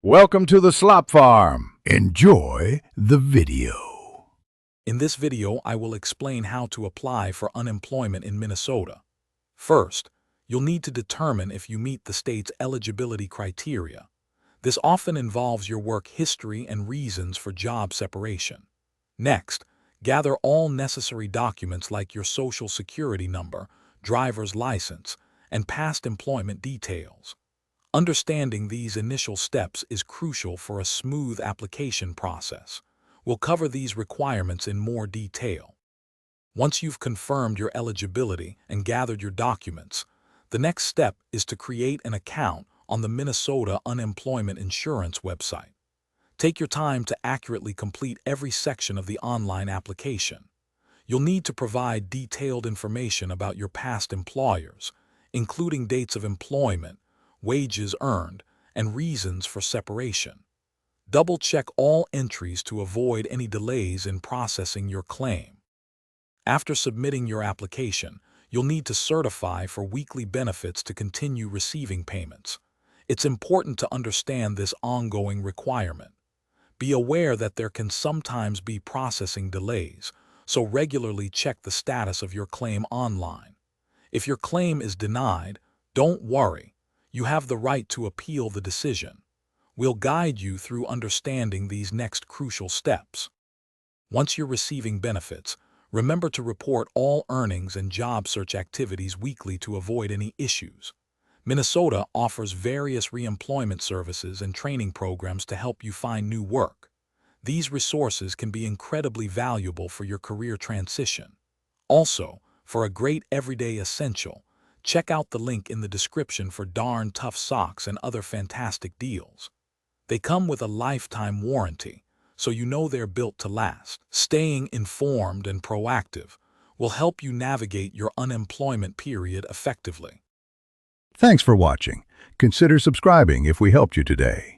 Welcome to the Slop Farm. Enjoy the video. In this video, I will explain how to apply for unemployment in Minnesota. First, you'll need to determine if you meet the state's eligibility criteria. This often involves your work history and reasons for job separation. Next, gather all necessary documents like your Social Security number, driver's license, and past employment details. Understanding these initial steps is crucial for a smooth application process. We'll cover these requirements in more detail. Once you've confirmed your eligibility and gathered your documents, the next step is to create an account on the Minnesota Unemployment Insurance website. Take your time to accurately complete every section of the online application. You'll need to provide detailed information about your past employers, including dates of employment, wages earned, and reasons for separation. Double-check all entries to avoid any delays in processing your claim. After submitting your application, you'll need to certify for weekly benefits to continue receiving payments. It's important to understand this ongoing requirement. Be aware that there can sometimes be processing delays, so regularly check the status of your claim online. If your claim is denied, don't worry. You have the right to appeal the decision. We'll guide you through understanding these next crucial steps. Once you're receiving benefits, remember to report all earnings and job search activities weekly to avoid any issues. Minnesota offers various reemployment services and training programs to help you find new work. These resources can be incredibly valuable for your career transition. Also, for a great everyday essential, check out the link in the description for darn tough socks and other fantastic deals. They come with a lifetime warranty, so you know they're built to last. Staying informed and proactive will help you navigate your unemployment period effectively. Thanks for watching. Consider subscribing if we helped you today.